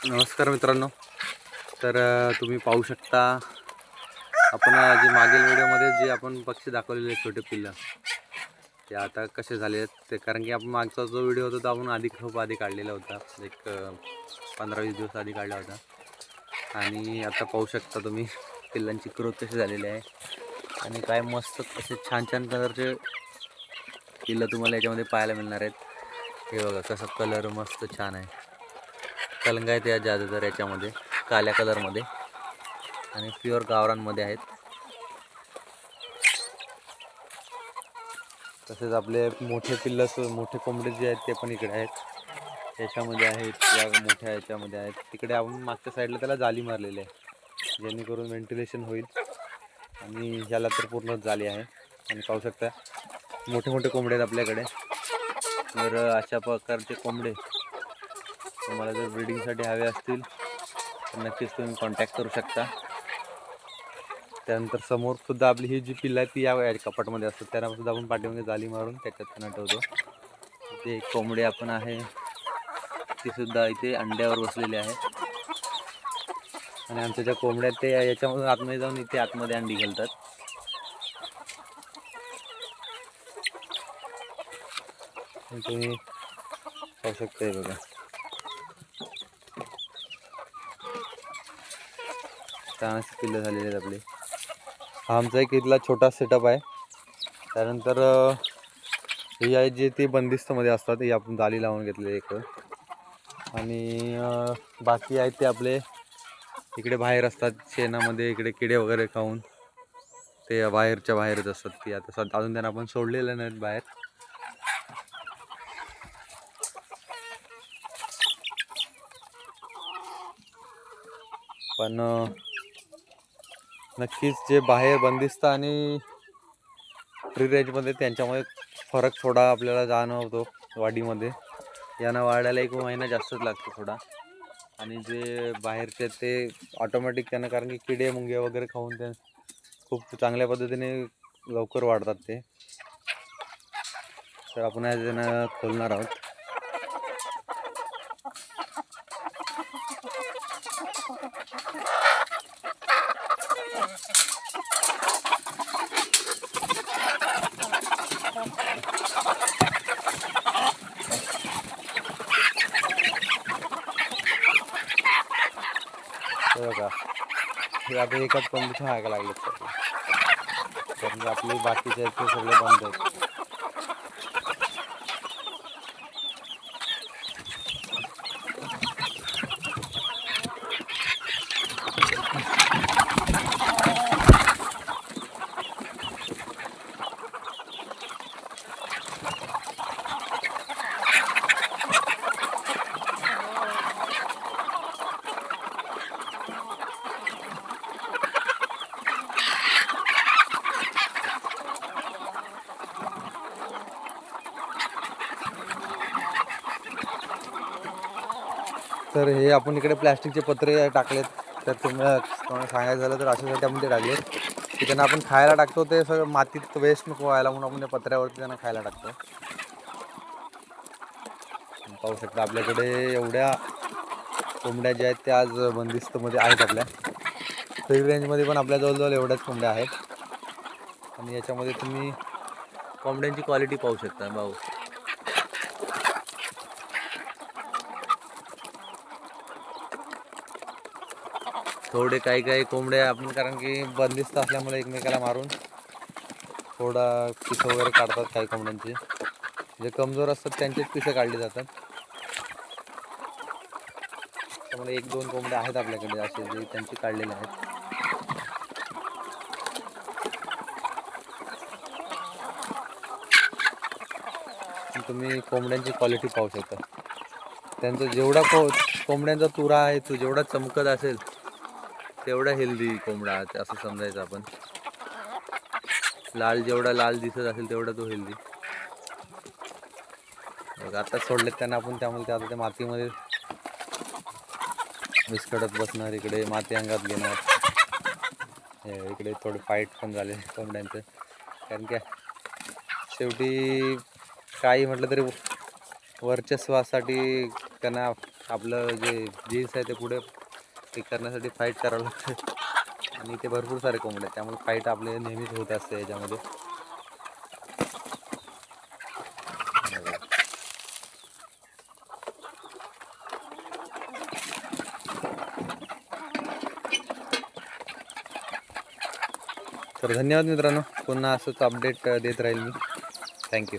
नमस्कार मित्रांनो. तर तुम्ही पाहू शकता आपण जे मागील व्हिडिओमध्ये जे आपण पक्षी दाखवलेले छोटे पिल्लं ते आता कसे झाले आहेत ते, कारण की आपण मागचा जो व्हिडिओ होता तो आपण खूप आधी काढलेला होता, एक 15-20 दिवस आधी काढला होता. आणि आता पाहू शकता तुम्ही पिल्लांची ग्रोथ कशी झालेली आहे आणि काय मस्त असे छान छान कलरचे पिल्लं तुम्हाला याच्यामध्ये पाहायला मिळणार आहेत. हे बघा कसा कलर मस्त छान आहे. कलंग आहेत या ज्यादातर याच्यामध्ये काळ्या कलरमध्ये आणि प्युअर गावरांमध्ये आहेत. तसेच आपले मोठे मोठे कोंबडे जे आहेत ते पण इकडे आहेत, याच्यामध्ये आहेत, या मोठ्या याच्यामध्ये आहेत. तिकडे आपण मागच्या साईडला त्याला जाली मारलेली आहे जेणेकरून व्हेंटिलेशन होईल, आणि ह्याला तर पूर्ण जाली आहे. आणि पाहू शकता मोठे मोठे कोंबडे आहेत आपल्याकडे. तर अशा प्रकारचे कोंबडे तुम्हाला जर ब्रीडिंगसाठी हवे असतील तर नक्कीच तुम्ही कॉन्टॅक्ट करू शकता. त्यानंतर समोर सुद्धा आपली ही जी पिल्लं आहे ती या कपाटमध्ये असतात, त्यांना सुद्धा आपण पाठीमागे जाली मारून त्याच्यात त्यांना ठेवतो. इथे एक कोंबडी आपण आहे ती सुद्धा इथे अंड्यावर बसलेली आहे. आणि आमच्या ज्या कोंबड्या आहेत ते याच्यामधून आतमध्ये जाऊन इथे आतमध्ये अंडी घालतात. तुम्ही पाहू शकता बघा, छान अशी पिल्लं झालेली आहेत आपली. हा आमचा एक इथला छोटा सेटअप आहे. त्यानंतर हे आहे जे ते बंदिस्तमध्ये असतात, हे आपण जाली लावून घेतले एक. आणि बाकी आहेत ते आपले इकडे बाहेर असतात शेणामध्ये, इकडे किडे वगैरे खाऊन ते बाहेरच असतात. ती आता अजून त्यांना आपण सोडलेलं नाहीत बाहेर. पण नक्कीच जे बाहेर बंदिस्त आणि फ्री रेंजमध्ये त्यांच्यामध्ये फरक थोडा आपल्याला जाणवतो. वाढीमध्ये यांना वाढायला 1 महिना जास्तच लागतो थोडा. आणि जे बाहेरचे ते ऑटोमॅटिक त्यांना, कारण की किडे मुंगे वगैरे खाऊन ते खूप चांगल्या पद्धतीने लवकर वाढतात ते. तर आपण आज त्यांना खोलणार आहोत. बघा हे आता एकाच कोंबडीच्या हाका लागले, कारण की आपले बाकीचे आहेत ते सगळे बंद आहेत. तर हे आपण इकडे प्लॅस्टिकचे पत्रे टाकलेत. तर तुम्हाला सांगायचं झालं तर अशासाठी आपण ते टाकलेत की त्यांना आपण खायला टाकतो, ते सगळं मातीत वेस्ट नको व्हायला म्हणून आपण त्या पत्र्यावरती त्यांना खायला टाकतो. पाहू शकता आपल्याकडे एवढ्या कोंबड्या ज्या आहेत त्या आज बंदिस्तमध्ये आहेत. आपल्या फ्री रेंजमध्ये पण आपल्या जवळजवळ एवढ्याच कोंबड्या आहेत. आणि याच्यामध्ये तुम्ही कोंबड्यांची क्वालिटी पाहू शकता. भाऊ थोडे काही कोंबड्या आपण, कारण की बंदिस्त असल्यामुळे एकमेकाला मारून थोडा पिसं वगैरे काढतात. काही कोंबड्यांचे जे कमजोर असतात त्यांचेच पिसं काढले जातात. त्यामुळे 1-2 कोंबड्या आहेत आपल्याकडे असे जे त्यांचे काढलेले आहेत. तुम्ही कोंबड्यांची क्वालिटी पाहू शकता. त्यांचा जेवढा कोंबड्यांचा तुरा आहे तो जेवढा चमकत असेल तेवढा हेल्दी कोंबडा असं समजायचं आपण. जेवढा लाल दिसत असेल तेवढा तो हेल्दी. आता सोडलेत त्यांना आपण, त्यामुळे ते आता त्या मातीमध्ये विस्कटत बसणार, इकडे माती अंगात घेणार. इकडे थोडे फाईट पण झाले कोंबड्यांचं, कारण की शेवटी काही म्हटलं तरी वर्चस्वासाठी त्यांना आपलं जे जीन्स आहे ते पुढे ते करण्यासाठी फाईट करावं लागतं आणि ते भरपूर सारे कोंबडे आहेत, त्यामुळे फाईट आपले नेहमीच होत असते याच्यामध्ये. तर धन्यवाद मित्रांनो, पुन्हा असंच अपडेट देत राहील मी. थँक्यू.